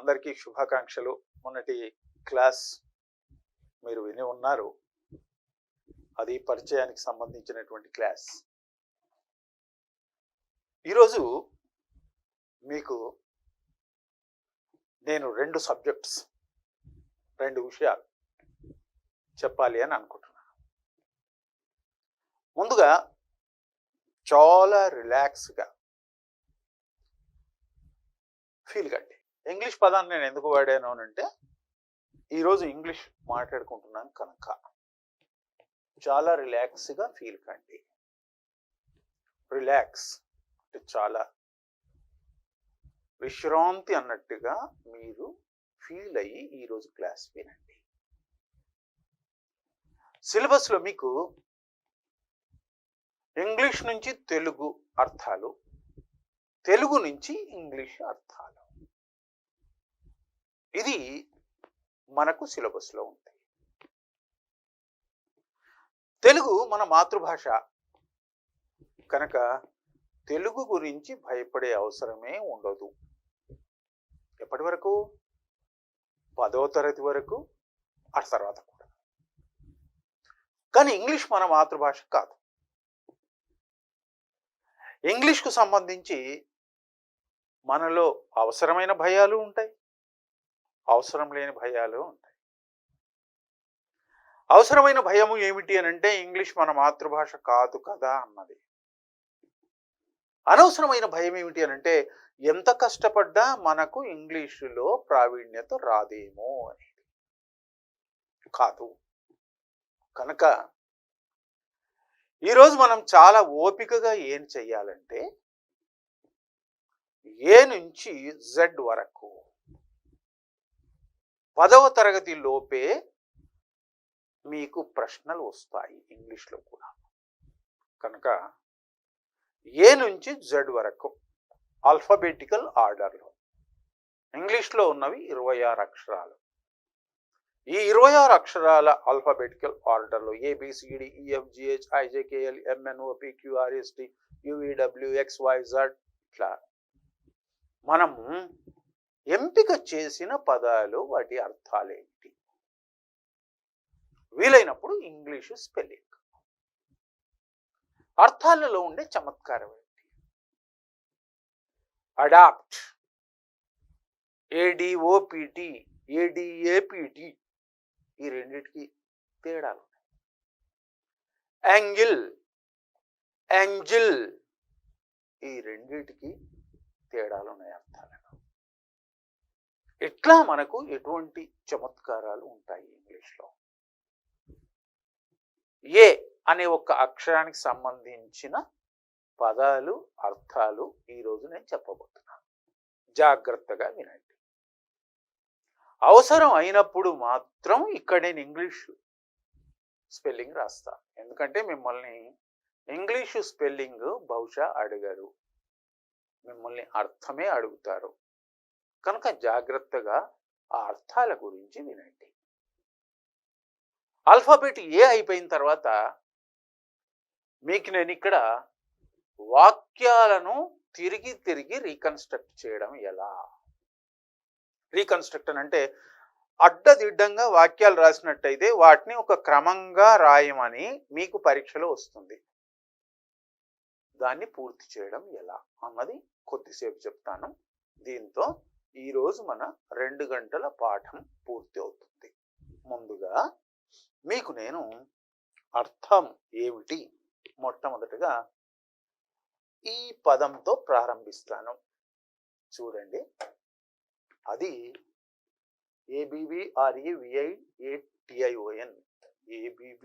అందరికీ శుభాకాంక్షలు. మొన్నటి క్లాస్ మీరు విని ఉన్నారు. అది పరిచయానికి సంబంధించినటువంటి క్లాస్. ఈరోజు మీకు నేను 2 సబ్జెక్ట్స్ 2 విషయాలు చెప్పాలి అని అనుకుంటున్నాను. ముందుగా చాలా రిలాక్స్గా ఫీల్ కండి. ఇంగ్లీష్ పదాన్ని నేను ఎందుకు వాడాను అంటే ఈరోజు ఇంగ్లీష్ మాట్లాడుకుంటున్నాను కనుక చాలా రిలాక్స్గా ఫీల్ కండి. రిలాక్స్ అంటే చాలా విశ్రాంతి అన్నట్టుగా మీరు ఫీల్ అయ్యి ఈరోజు క్లాస్ వినండి. సిలబస్లో మీకు ఇంగ్లీష్ నుంచి తెలుగు అర్థాలు, తెలుగు నుంచి ఇంగ్లీష్ అర్థాలు, ఇది మనకు సిలబస్లో ఉంది. తెలుగు మన మాతృభాష కనుక తెలుగు గురించి భయపడే అవసరమే ఉండదు. ఎప్పటి వరకు? 10వ తరగతి వరకు, ఆ తర్వాత కూడా. కానీ ఇంగ్లీష్ మన మాతృభాష కాదు. ఇంగ్లీష్కు సంబంధించి మనలో అవసరమైన భయాలు ఉంటాయి, అవసరం లేని భయాలు ఉంటాయి. అవసరమైన భయము ఏమిటి అని అంటే ఇంగ్లీష్ మన మాతృభాష కాదు కదా అన్నది. అనవసరమైన భయం ఏమిటి అని అంటే ఎంత కష్టపడ్డా మనకు ఇంగ్లీషులో ప్రావీణ్యత రాదేమో అనేది. కాదు. కనుక ఈరోజు మనం చాలా ఓపికగా ఏం చెయ్యాలంటే ఏ నుంచి జెడ్ వరకు 10వ తరగతి లోపే మీకు ప్రశ్నలు వస్తాయి ఇంగ్లీష్లో కూడా. కనుక ఏ నుంచి జెడ్ వరకు ఆల్ఫాబెటికల్ ఆర్డర్లో ఇంగ్లీష్లో ఉన్నవి 26 అక్షరాలు. ఈ 26 అక్షరాల ఆల్ఫాబెటికల్ ఆర్డర్లో ABCDEFGHIJKLMNOPQRSTUVWXYZ ఇట్లా మనము ఎంపిక చేసిన పదాలు, వాటి అర్థాలేంటి, వీలైనప్పుడు ఇంగ్లీషు స్పెల్లింగ్, అర్థాలలో ఉండే చమత్కారం ఏంటి, అడాప్ట్, ADOPT, ADAPT, ఈ రెండిటికి తేడాలు ఉన్నాయి. యాంగిల్, యాంజిల్, ఈ రెండిటికి తేడాలు ఉన్నాయి అర్థాలలో. ఇట్లా మనకు ఎటువంటి చమత్కారాలు ఉంటాయి ఇంగ్లీష్లో. ఏ అనే ఒక అక్షరానికి సంబంధించిన పదాలు, అర్థాలు ఈరోజు నేను చెప్పబోతున్నాను. జాగ్రత్తగా వినండి. అవసరం అయినప్పుడు మాత్రం ఇక్కడ నేను ఇంగ్లీష్ స్పెల్లింగ్ రాస్తాను. ఎందుకంటే మిమ్మల్ని ఇంగ్లీషు స్పెల్లింగ్ బహుశా అడగరు, మిమ్మల్ని అర్థమే అడుగుతారు. కనుక జాగ్రత్తగా ఆ అర్థాల గురించి వినండి. ఆల్ఫాబెట్ ఏ అయిపోయిన తర్వాత మీకు నేను ఇక్కడ వాక్యాలను తిరిగి తిరిగి రీకన్స్ట్రక్ట్ చేయడం ఎలా. రీకన్స్ట్రక్ట్ అంటే అడ్డదిడ్డంగా వాక్యాలు రాసినట్టయితే వాటిని ఒక క్రమంగా రాయమని మీకు పరీక్షలో వస్తుంది. దాన్ని పూర్తి చేయడం ఎలా అన్నది కొద్దిసేపు చెప్తాను. దీంతో ఈరోజు మన 2 గంటల పాఠం పూర్తి అవుతుంది. ముందుగా మీకు నేను అర్థం ఏమిటి మొట్టమొదటిగా ఈ పదంతో ప్రారంభిస్తాను. చూడండి, అది ABBREVIATION, ABBREVIATION.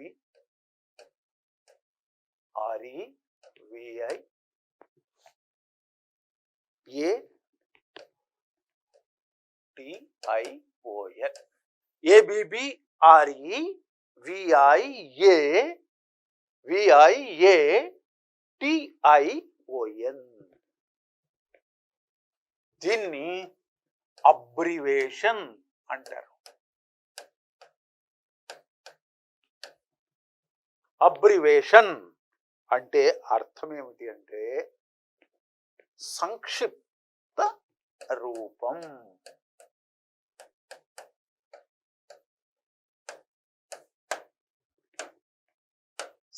దీన్ని అబ్రివేషన్ అంటారు. అబ్రివేషన్ అంటే అర్థం ఏమిటి అంటే సంక్షిప్త రూపం.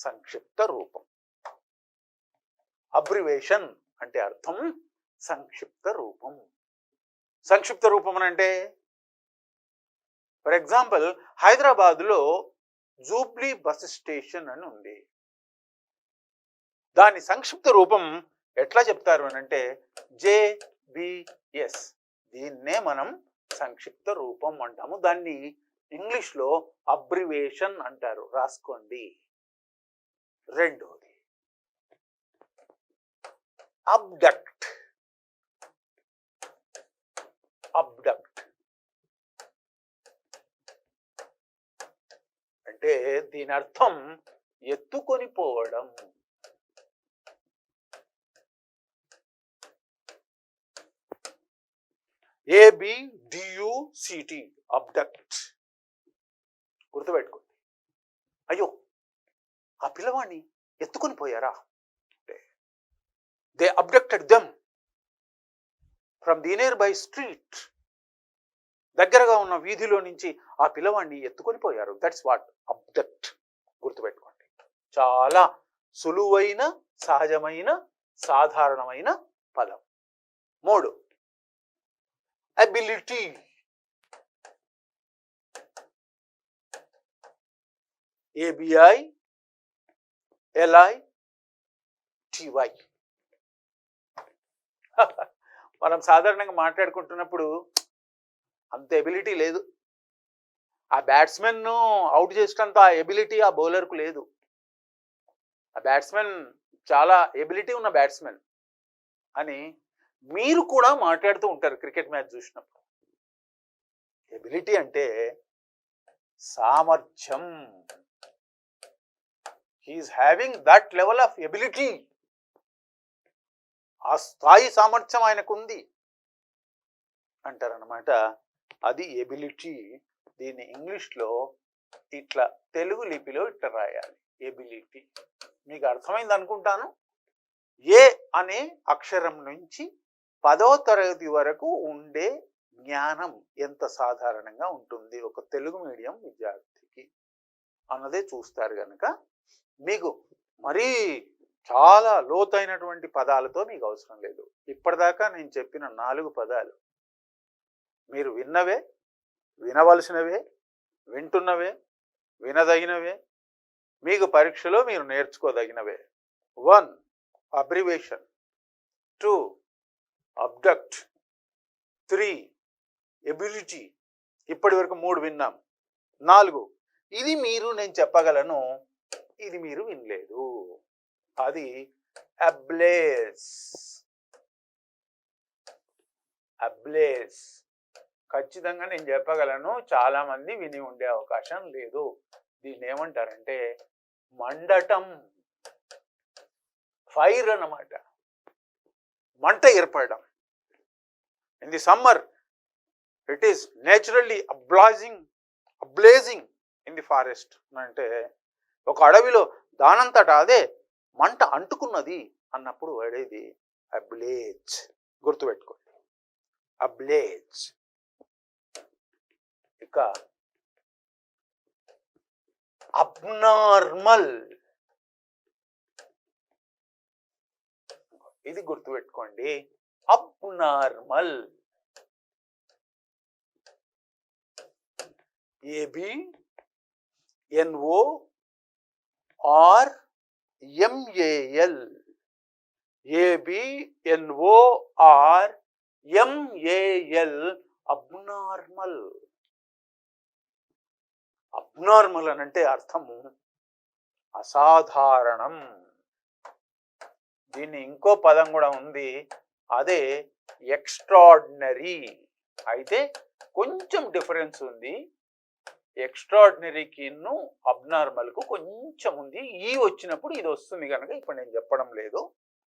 సంక్షిప్త రూపం. అబ్రివేషన్ అంటే అర్థం సంక్షిప్త రూపం. సంక్షిప్త రూపం అంటే ఫర్ ఎగ్జాంపుల్ హైదరాబాద్లో జూబ్లీ బస్ స్టేషన్ అని ఉంది. దాని సంక్షిప్త రూపం ఎట్లా చెప్తారు అని అంటే JBS. దీన్నే మనం సంక్షిప్త రూపం అంటాము. దాన్ని ఇంగ్లీష్లో అబ్రివేషన్ అంటారు. రాసుకోండి. రెండోది అబ్డక్ట్. అబ్డక్ట్ అంటే దీని అర్థం ఎత్తుకొని పోవడం. ABDUCT abduct. గుర్తుపెట్టుకోండి. అయ్యో ఆ పిల్లవాడిని ఎత్తుకొని పోయారా, they abducted them from the nearby street. దగ్గరగా ఉన్న వీధిలో నుంచి ఆ పిల్లవాడిని ఎత్తుకొని పోయారు. That's what abduct. గుర్తుపెట్టుకోండి. చాలా సులువైన, సహజమైన, సాధారణమైన పదం. 3 అబిలిటీ. ABILITY. మనం సాధారణంగా మాట్లాడుకుంటున్నప్పుడు అంత ఎబిలిటీ లేదు. ఆ బ్యాట్స్మెన్ అవుట్ చేసినంత ఎబిలిటీ ఆ బౌలర్కు లేదు. ఆ బ్యాట్స్మెన్ చాలా ఎబిలిటీ ఉన్న బ్యాట్స్మెన్ అని మీరు కూడా మాట్లాడుతూ ఉంటారు క్రికెట్ మ్యాచ్ చూసినప్పుడు. ఎబిలిటీ అంటే సామర్థ్యం. He is having that level of ability. ఆ స్థాయి సామర్థ్యం ఆయనకు ఉంది అంటారనమాట. అది ఎబిలిటీ. దీన్ని ఇంగ్లీష్లో ఇట్లా తెలుగు లిపిలో ఇట్లా రాయాలి, ఎబిలిటీ. మీకు అర్థమైంది అనుకుంటాను. ఏ అనే అక్షరం నుంచి 10వ తరగతి వరకు ఉండే జ్ఞానం ఎంత సాధారణంగా ఉంటుంది ఒక తెలుగు మీడియం విద్యార్థికి అన్నదే చూస్తారు కనుక మీకు మరీ చాలా లోతైనటువంటి పదాలతో మీకు అవసరం లేదు. ఇప్పటిదాకా నేను చెప్పిన 4 పదాలు మీరు విన్నవే, వినవలసినవే, వింటున్నవే, వినదగినవే, మీకు పరీక్షలో మీరు నేర్చుకోదగినవే. 1 అబ్రివేషన్, 2 అబ్డక్ట్, 3 ఎబిలిటీ. ఇప్పటి వరకు 3 విన్నాం. 4 ఇది మీరు నేను చెప్పగలను, ఇది మీరు వినలేదు. అది అబ్లేస్. అబ్లేస్ ఖచ్చితంగా నేను చెప్పగలను, చాలా మంది విని ఉండే అవకాశం లేదు. దీన్ని ఏమంటారంటే మండటం. ఫైర్ అన్నమాట, మంట ఏర్పడడం. In the summer it is naturally ablazing in the forest. అంటే ఒక అడవిలో దానంతటా అదే మంట అంటుకున్నది అన్నప్పుడు వాడేది అబ్లేజ్. గుర్తుపెట్టుకోండి, అబ్లేజ్. ఇక అబ్నార్మల్. ఇది గుర్తుపెట్టుకోండి, abnormal. ABNORMAL. ABNORMAL abnormal. Abnormal అని అంటే అర్థము అసాధారణం. దీన్ని ఇంకో పదం కూడా ఉంది, అదే ఎక్స్ట్రాడినరీ. అయితే కొంచెం డిఫరెన్స్ ఉంది. ఎక్స్ట్రాడినరీకిను అబ్నార్మల్కు కొంచెం ఉంది. ఈ వచ్చినప్పుడు ఇది వస్తుంది కనుక ఇప్పుడు నేను చెప్పడం లేదు.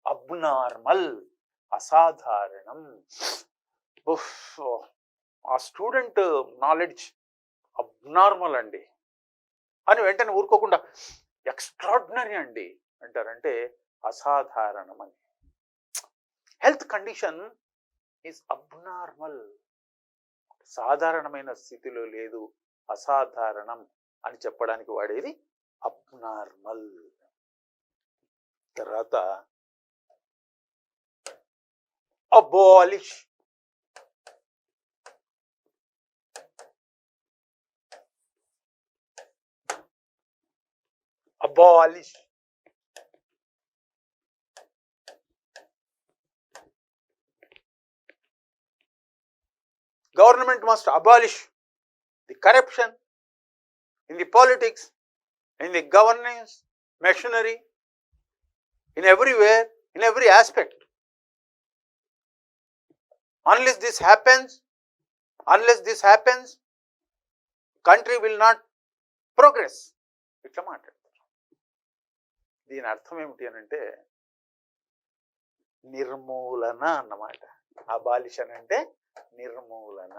అబ్నార్మల్ అసాధారణం. ఆ స్టూడెంట్ నాలెడ్జ్ అబ్నార్మల్ అండి అని వెంటనే ఊరుకోకుండా ఎక్స్ట్రాడినరీ అండి అంటారంటే అసాధారణం అని. Health condition is abnormal. సాధారణమైన స్థితిలో లేదు, అసాధారణం అని చెప్పడానికి వాడేది అబ్నార్మల్. తర్వాత abolish. Abolish. Government must abolish the corruption in the politics, in the governance machinery, in everywhere, in every aspect. Unless this happens, country will not progress. ఇట్లా మాట్లాడతారు. దీని అర్థం ఏమిటి అని అంటే నిర్మూలన అన్నమాట. అబాలిషన్ అంటే నిర్మూలన.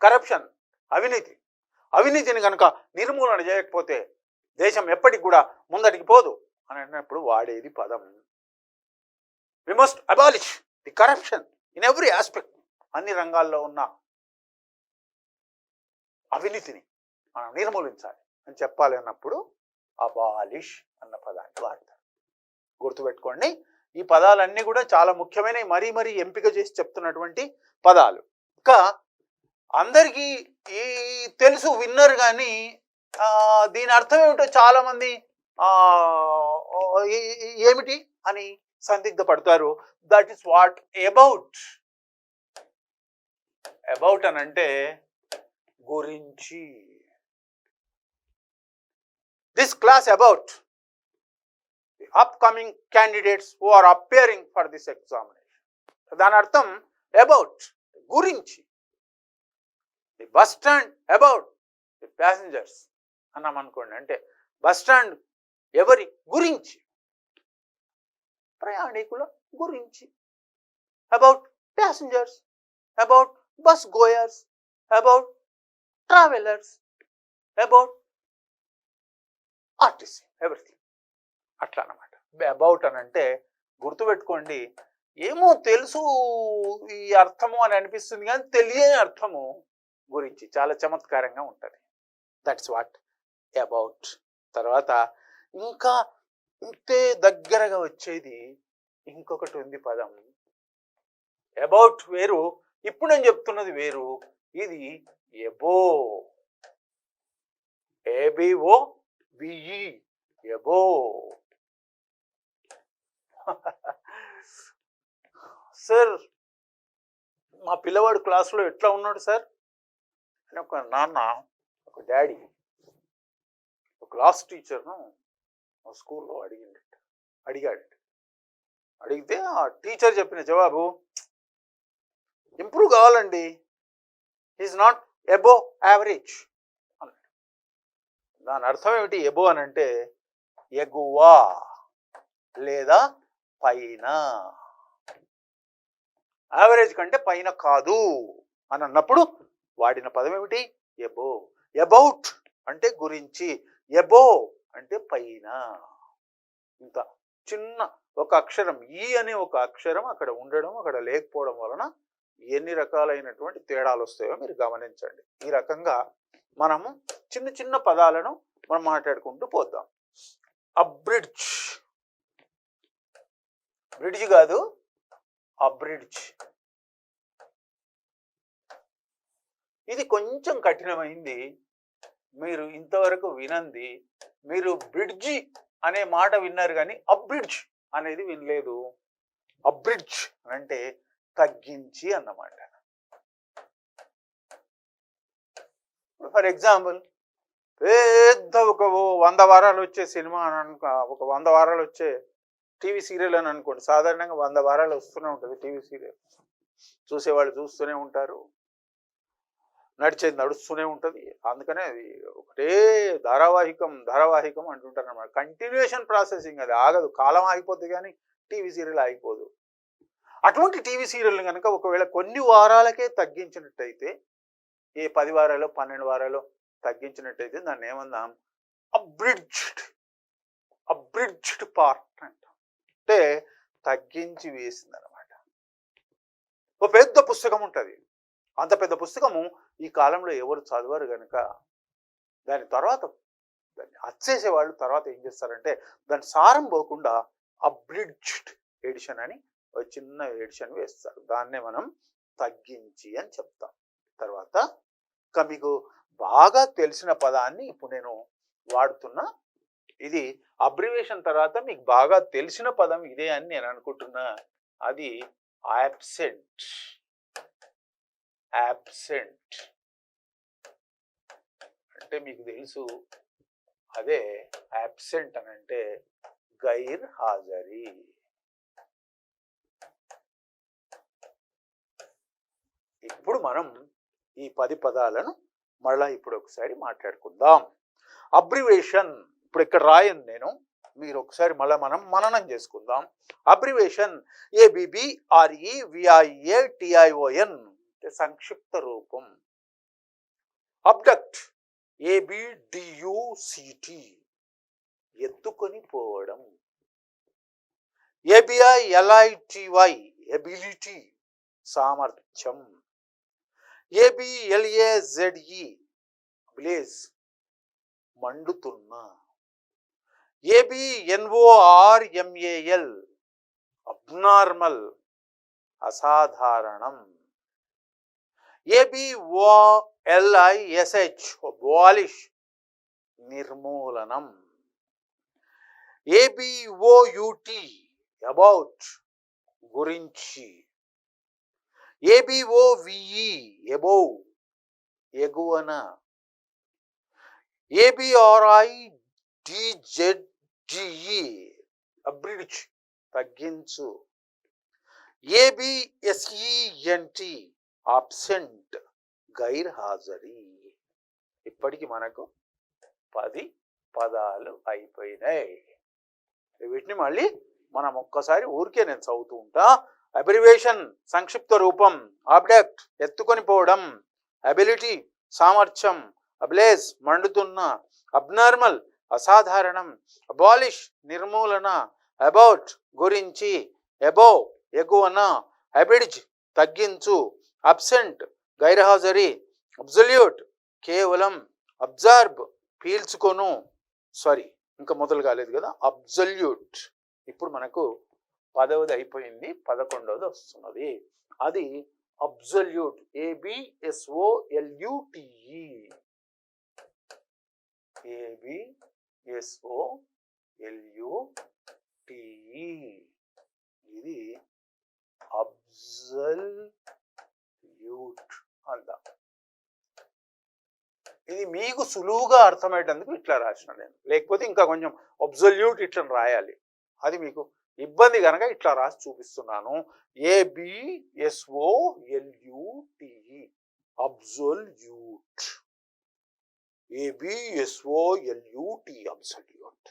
కరప్షన్, అవినీతిని కనుక నిర్మూలన చేయకపోతే దేశం ఎప్పటికి కూడా ముందటికి పోదు అని అన్నప్పుడు వాడేది పదం. We must abolish the corruption in every aspect. అన్ని రంగాల్లో ఉన్న అవినీతిని మనం నిర్మూలించాలి అని చెప్పాలి అన్నప్పుడు అబాలిష్ అన్న పదాన్ని వాడతారు. గుర్తుపెట్టుకోండి, ఈ పదాలన్నీ కూడా చాలా ముఖ్యమైన మరీ ఎంపిక చేసి చెప్తున్నటువంటి పదాలు. ఇంకా అందరికీ ఈ తెలుసు, విన్నర్, కానీ దీని అర్థం ఏమిటో చాలా మంది ఏమిటి అని సందిగ్ధ పడతారు. That is what about. About అని అంటే గురించి. This class about the upcoming candidates who are appearing for this examination. దాని అర్థం అబౌట్, గురించి. The bus stand about the passengers అన్నాం అనుకోండి, అంటే బస్ స్టాండ్ ఎవరి గురించి? ప్రయాణికుల గురించి. About passengers, about bus goers, about travellers, about RTC, everything. అట్లా అన్నమాట. అబౌట్ అని అంటే గుర్తుపెట్టుకోండి, ఏమో తెలుసు ఈ అర్థము అని అనిపిస్తుంది, కానీ తెలియని అర్థము గురించి. చాలా చమత్కారంగా ఉంటుంది. That's what about. తర్వాత ఇంకా ఇంతే దగ్గరగా వచ్చేది ఇంకొకటి ఉంది పదం. అబౌట్ వేరు, ఇప్పుడు నేను చెప్తున్నది వేరు. ఇది above, A B O B E, above. Sir మా పిల్లవాడు క్లాసులో ఎట్లా ఉన్నాడు సార్ అని ఒక నాన్న, ఒక డాడీ, ఒక క్లాస్ టీచర్ను స్కూల్లో అడిగాడు. అడిగితే ఆ టీచర్ చెప్పిన జవాబు, ఇంప్రూవ్ కావాలండి, ఈజ్ నాట్ ఎబో యావరేజ్ అన్నాడు. దాని అర్థం ఏమిటి? ఎబో అని అంటే ఎగువ లేదా పైన, యావరేజ్ కంటే పైన కాదు అని అన్నప్పుడు వాడిన పదం ఏమిటి? ఎబో. అబౌట్ అంటే గురించి, ఎబో అంటే పైన. ఇంత చిన్న ఒక అక్షరం, ఈ అనే ఒక అక్షరం అక్కడ ఉండడం, అక్కడ లేకపోవడం వలన ఎన్ని రకాలైనటువంటి తేడాలు వస్తాయో మీరు గమనించండి. ఈ రకంగా మనము చిన్న చిన్న పదాలను మనం మాట్లాడుకుంటూ పోద్దాం. అబ్రిడ్జ్, బ్రిడ్జ్ కాదు, అబ్రిడ్జ్. ఇది కొంచెం కఠినమైంది, మీరు ఇంతవరకు వినంది. మీరు బ్రిడ్జి అనే మాట విన్నారు కానీ అబ్రిడ్జ్ అనేది వినలేదు. అబ్రిడ్జ్ అంటే తగ్గించి అన్నమాట. ఫర్ ఎగ్జాంపుల్, పెద్ద ఒక 100 వారాలు వచ్చే సినిమా అని ఒక 100 వారాలు వచ్చే టీవీ సీరియల్ అని అనుకోండి. సాధారణంగా 100 వారాలు వస్తూనే ఉంటుంది టీవీ సీరియల్. చూసేవాళ్ళు చూస్తూనే ఉంటారు, నడిచేది నడుస్తూనే ఉంటుంది. అందుకనే అది ఒకటే ధారావాహికం అంటుంటారు అన్నమాట. కంటిన్యూషన్ ప్రాసెసింగ్, అది ఆగదు. కాలం ఆగిపోద్ది కానీ టీవీ సీరియల్ ఆగిపోదు. అటువంటి టీవీ సీరియల్ కనుక ఒకవేళ కొన్ని వారాలకే తగ్గించినట్టయితే, ఏ 10 వారాలు 12 వారాలు తగ్గించినట్టయితే దాన్ని ఏమందాం? అబ్రిడ్జ్డ్ పార్ట్ అంట. అంటే తగ్గించి వేసింది అనమాట. ఒక పెద్ద పుస్తకం ఉంటుంది, అంత పెద్ద పుస్తకము ఈ కాలంలో ఎవరు చదవరు కనుక దాని తర్వాత దాన్ని అచ్చేసే వాళ్ళు తర్వాత ఏం చేస్తారంటే దాని సారం పోకుండా అబ్రిడ్జ్డ్ ఎడిషన్ అని ఒక చిన్న ఎడిషన్ వేస్తారు. దాన్నే మనం తగ్గించి అని చెప్తాం. తర్వాత ఇంకా మీకు బాగా తెలిసిన పదాన్ని ఇప్పుడు నేను వాడుతున్నా. ఇది అబ్రివేషన్ తర్వాత మీకు బాగా తెలిసిన పదం ఇదే అని నేను అనుకుంటున్నా. అది యాబ్సెంట్. యాబ్సెంట్ అంటే మీకు తెలుసు, అదే యాబ్సెంట్ అని అంటే గైర్ హాజరీ. ఇప్పుడు మనం ఈ 10 పదాలను మళ్ళా ఇప్పుడు ఒకసారి మాట్లాడుకుందాం. అబ్రివేషన్ ఇప్పుడు ఇక్కడ రాయను నేను, మీరు ఒకసారి మళ్ళీ మనం మననం చేసుకుందాం. అబ్రివేషన్ ABBREVIATION అంటే సంక్షిప్త రూపం. అబ్డక్ట్ ABDUCT ఎత్తుకొని పోవడం. ABILITY ఎబిలిటీ సామర్థ్యం. ABLAZE బ్లేజ్ మండుతున్న. ABNORMAL అబ్నార్మల్ అసాధారణం. ABOLISH బాలిష్ నిర్మూలనం. ABOUT అబౌట్ గురించి. ABOVE అబౌవ్ ఎగువన. ABRIDZGE అబ్రిడ్జ్ తగ్గించు. ABSENT అబ్సెంట్ గైర్ హాజరీ. ఇప్పటికి మనకు 10 పదాలు అయిపోయినాయి. వీటిని మళ్ళీ మనం ఒక్కసారి ఊరికే నేను చదువుతూ ఉంటా. అబ్రివేషన్ సంక్షిప్త రూపం. ఆబ్జెక్ట్ ఎత్తుకొని పోవడం. అబిలిటీ సామర్థ్యం. అబ్లేజ్ మండుతున్న. అబ్నార్మల్ అసాధారణం. అబాలిష్ నిర్మూలన. అబౌట్ గురించి. అబోవ్ ఎగువన. అబ్రిడ్జ్ తగ్గించు. అబ్సెంట్ గైర్హాజరీ. అబ్సల్యూట్ కేవలం. అబ్జర్బ్ పీల్చుకొను. సారీ ఇంకా మొదలు కాలేదు కదా. అబ్సల్యూట్. ఇప్పుడు మనకు 10వది అయిపోయింది, 11వది వస్తున్నది. అది అబ్సల్యూట్. ABSOLUTE ABSOLUTE ఇది అబ్సల్యూట్ అందాం. ఇది మీకు సులువుగా అర్థమయ్యేటందుకు ఇట్లా రాసిన నేను, లేకపోతే ఇంకా కొంచెం అబ్సల్యూట్ ఇట్లా రాయాలి, అది మీకు ఇబ్బంది కనుక ఇట్లా రాసి చూపిస్తున్నాను. ABSOLUTE absolute. ABSOLUTE absolute.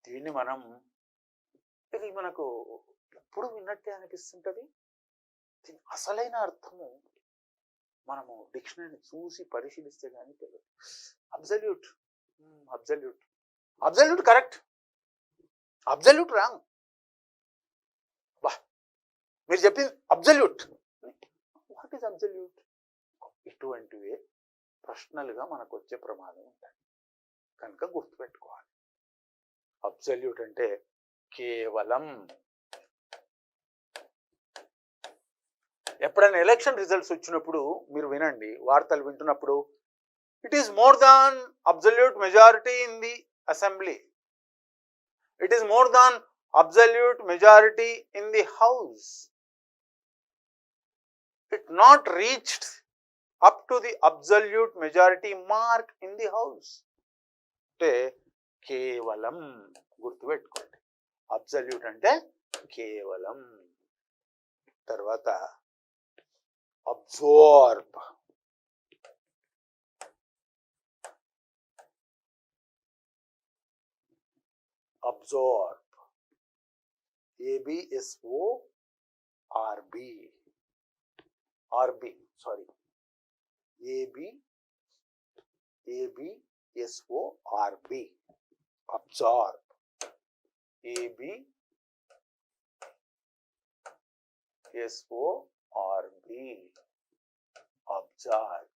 దీన్ని మనం ఇది మనకు ఎప్పుడు విన్నట్టే అనిపిస్తుంటది. దీని అసలైన అర్థము మనము డిక్షనరీ చూసి పరిశీలిస్తే కానీ తెలియదు. Absolute absolute absolute correct, absolute wrong. బా మీరు చెప్పింది అబ్సల్యూట్. What is absolute? ఇటువంటివే ప్రశ్నలుగా మనకు వచ్చే ప్రమాదం ఉంటుంది కనుక గుర్తుపెట్టుకోవాలి. అబ్సల్యూట్ అంటే కేవలం. ఎప్పుడైనా ఎలక్షన్ రిజల్ట్స్ వచ్చినప్పుడు మీరు వినండి, వార్తలు వింటున్నప్పుడు, it is more than absolute majority in the assembly, it is more than absolute majority in the house, it not reached up to the absolute majority mark in the house. అంటే కేవలం గుర్తుపెట్టుకోండి. Absolute అంటే కేవలం. తర్వాత absorb. Absorb. ABSORB. Sorry ABSORB absorb. ABSORB absorb.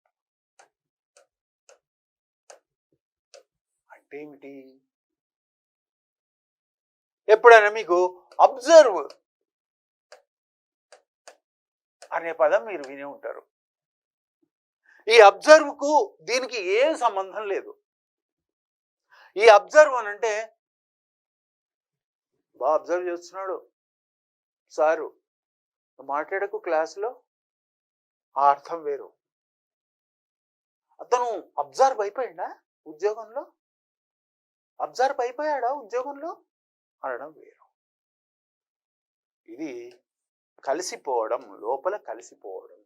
అంటే ఏమిటి? ఎప్పుడైనా మీకు అబ్జర్వ్ అనే పదం మీరు విని ఉంటారు. ఈ అబ్జర్వ్కు దీనికి ఏం సంబంధం లేదు. ఈ అబ్జర్వ్ అని అంటే బాగా అబ్జర్వ్ చేస్తున్నాడు సారు, మాట్లాడకు క్లాసులో, ఆ అర్థం వేరు. అతను అబ్జర్వ్ అయిపోయాడా ఉద్యోగంలో, అబ్జర్వ్ అయిపోయాడా ఉద్యోగంలో అనడం వేరు. ఇది కలిసిపోవడం, లోపల కలిసిపోవడం.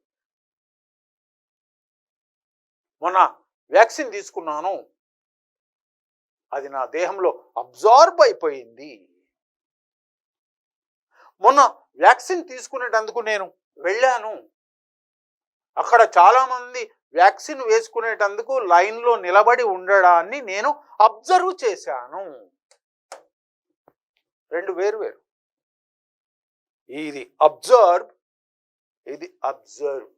మొన్న వ్యాక్సిన్ తీసుకున్నాను, అది నా దేహంలో అబ్జార్బ్ అయిపోయింది. మొన్న వ్యాక్సిన్ తీసుకునేటందుకు నేను వెళ్ళాను, అక్కడ చాలామంది వ్యాక్సిన్ వేసుకునేటందుకు లైన్లో నిలబడి ఉండడాన్ని నేను అబ్జర్వ్ చేశాను. రెండు వేరు వేరు. ఇది అబ్జర్వ్, ఇది అబ్జర్వ్.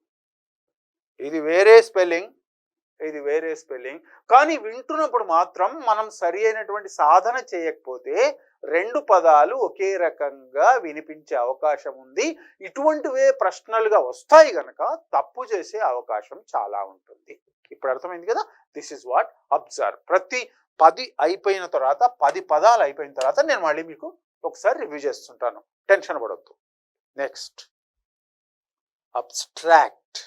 ఇది వేరే స్పెల్లింగ్, ఇది వేరే స్పెల్లింగ్. కానీ వింటున్నప్పుడు మాత్రం మనం సరి అయినటువంటి సాధన చేయకపోతే రెండు పదాలు ఒకే రకంగా వినిపించే అవకాశం ఉంది. ఇటువంటివే ప్రశ్నలుగా వస్తాయి కనుక తప్పు చేసే అవకాశం చాలా ఉంటుంది. ఇప్పుడు అర్థమైంది కదా, దిస్ ఇస్ వాట్ అబ్జర్వ్. ప్రతి 10 అయిపోయిన తర్వాత, 10 పదాలు అయిపోయిన తర్వాత నేను మళ్ళీ మీకు ఒకసారి రివ్యూ చేస్తుంటాను, టెన్షన్ పడొద్దు. Next abstract.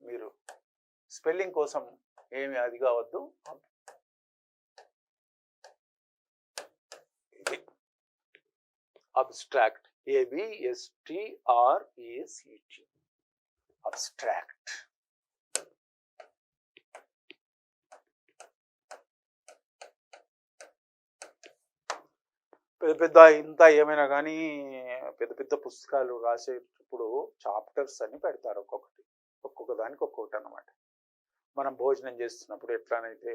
మీరు స్పెల్లింగ్ కోసం ఏమి అది కావద్దు. ఇది అబ్స్ట్రాక్ట్, ABSTRACT, అబ్స్ట్రాక్ట్. పెద్ద పెద్ద ఇంత ఏమైనా కానీ పెద్ద పెద్ద పుస్తకాలు రాసేటప్పుడు చాప్టర్స్ అని పెడతారు, ఒక్కొక్క దానికి ఒక్కొక్కటి అన్నమాట. మనం భోజనం చేస్తున్నప్పుడు ఎట్లానైతే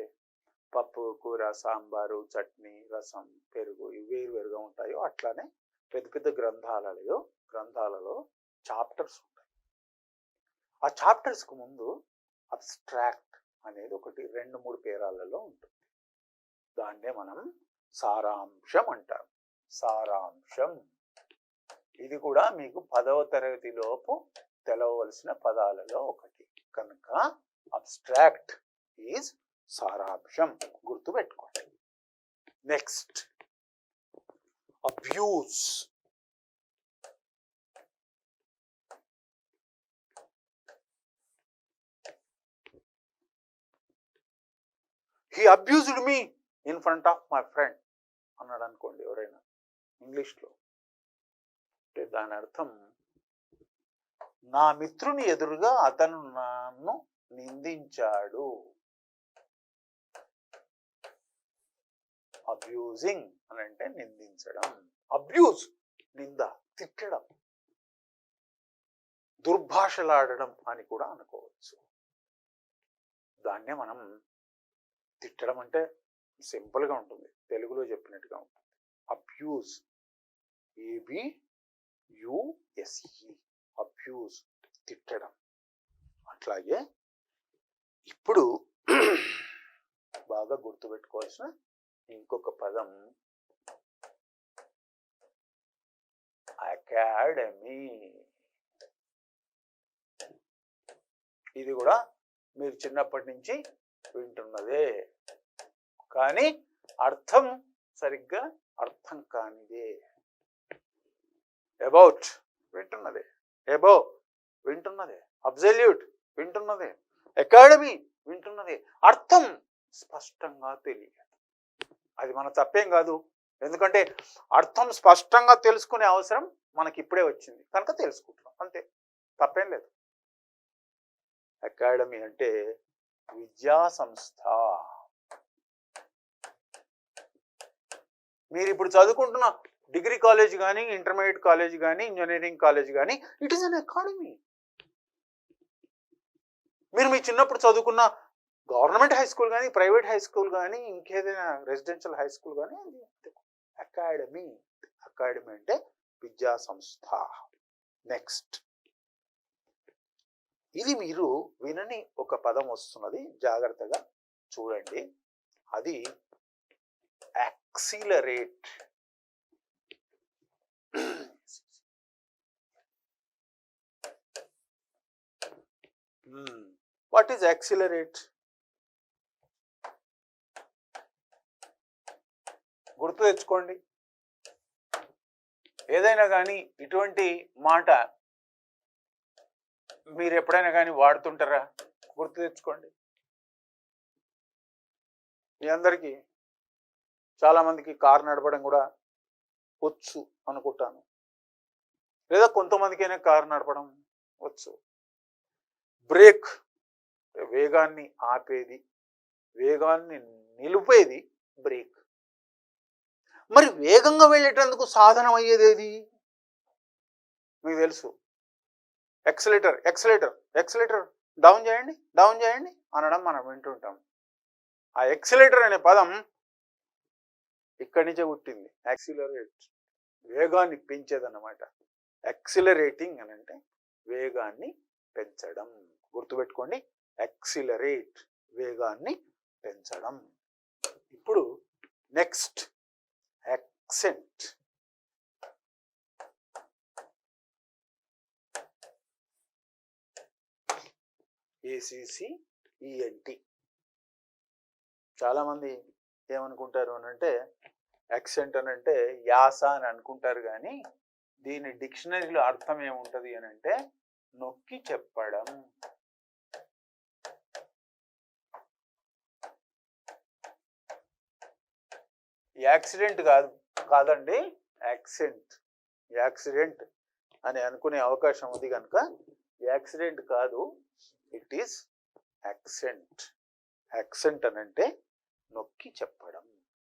పప్పు, కూర, సాంబారు, చట్నీ, రసం, పెరుగు ఇవి వేరువేరుగా ఉంటాయో అట్లానే పెద్ద పెద్ద గ్రంథాలలో చాప్టర్స్ ఉంటాయి. ఆ చాప్టర్స్కు ముందు అబ్స్ట్రాక్ట్ అనేది ఒకటి 2-3 పేరాలలో ఉంటుంది. దాన్నే మనం సారాంశం అంటారు. సారాంశం. ఇది కూడా మీకు 10వ తరగతి లోపు తెలవవలసిన పదాలలో ఒకటి కనుక అబ్స్ట్రాక్ట్ ఈజ్ సారాంశం, గుర్తుపెట్టుకోండి. Next abuse. He abused me in front of my friend అన్నాడు అనుకోండి ఎవరైనా ఇంగ్లీష్లో. అంటే దాని అర్థం, నా మిత్రుని ఎదురుగా అతను నన్ను నిందించాడు. అబ్యూజింగ్ అని అంటే నిందించడం. అబ్యూజ్ నింద, తిట్టడం, దుర్భాషలాడడం అని కూడా అనుకోవచ్చు. దాన్నే మనం తిట్టడం అంటే సింపుల్గా ఉంటుంది, తెలుగులో చెప్పినట్టుగా ఉంటుంది. అబ్యూజ్, ABUSE, అబ్యూజ్, తిట్టడం. అట్లాగే ఇప్పుడు బాగా గుర్తుపెట్టుకోవాల్సిన ఇంకొక పదం అకాడమీ. ఇది కూడా మీరు చిన్నప్పటి నుంచి వింటున్నదే, కానీ అర్థం సరిగ్గా అర్థం కానిదే. అబౌట్ వింటున్నదే, ఎబో వింటున్నదే, అబ్సల్యూట్ వింటున్నదే, అకాడమీ వింటున్నదే, అర్థం స్పష్టంగా తెలియదు. అది మన తప్పేం కాదు, ఎందుకంటే అర్థం స్పష్టంగా తెలుసుకునే అవసరం మనకి ఇప్పుడే వచ్చింది కనుక తెలుసుకుంటున్నాం, అంతే, తప్పేం లేదు. అకాడమీ అంటే విద్యా సంస్థ. మీరు ఇప్పుడు చదువుకుంటున్న డిగ్రీ కాలేజ్ కానీ, ఇంటర్మీడియట్ కాలేజ్ కానీ, ఇంజనీరింగ్ కాలేజ్ కానీ, ఇట్ ఈస్ అన్ అకాడమీ. మీరు మీ చిన్నప్పుడు చదువుకున్న గవర్నమెంట్ హై స్కూల్ కానీ, ప్రైవేట్ హై స్కూల్ కానీ, ఇంకేదైనా రెసిడెన్షియల్ హై స్కూల్ కానీ, అకాడమీ. అకాడమీ అంటే విద్యా సంస్థ. నెక్స్ట్ ఇది మీరు వినని ఒక పదం వస్తున్నది, జాగ్రత్తగా చూడండి. అది యాక్సిలరేట్. What is accelerate? గుర్తు తెచ్చుకోండి. ఏదైనా కానీ ఇటువంటి మాట మీరు ఎప్పుడైనా కానీ వాడుతుంటారా? గుర్తు తెచ్చుకోండి. మీ అందరికీ చాలామందికి కారు నడపడం కూడా వచ్చు అనుకుంటాను, లేదా కొంతమందికైనా కారు నడపడం వచ్చు. బ్రేక్ వేగాన్ని ఆపేది, వేగాన్ని నిలిపేది బ్రేక్. మరి వేగంగా వెళ్ళేటందుకు సాధనం అయ్యేది ఏది? మీకు తెలుసు, ఎక్సలేటర్. ఎక్సలేటర్ ఎక్సలేటర్ డౌన్ చేయండి, డౌన్ చేయండి అనడం మనం వింటుంటాం. ఆ ఎక్సలేటర్ అనే పదం ఇక్కడి నుంచే పుట్టింది. యాక్సిలరేట్ వేగాన్ని పెంచేదన్నమాట. యాక్సిలరేటింగ్ అని అంటే వేగాన్ని పెంచడం. గుర్తుపెట్టుకోండి, యాక్సిలరేట్ వేగాన్ని పెంచడం. ఇప్పుడు నెక్స్ట్ యాక్సెంట్. ACCENT. చాలామంది ఏమనుకుంటారు అని అంటే యాక్సెంట్ అని అంటే యాస అని అనుకుంటారు, కానీ దీని డిక్షనరీలో అర్థం ఏముంటుంది అని అంటే నొక్కి చెప్పడం. యాక్సిడెంట్ కాదండి, యాక్సెంట్. యాక్సిడెంట్ అని అనుకునే అవకాశం ఉంది కనుక యాక్సిడెంట్ కాదు, ఇట్ ఈస్ యాక్సెంట్. యాక్సెంట్ అని అంటే నొక్కి చెప్పడం.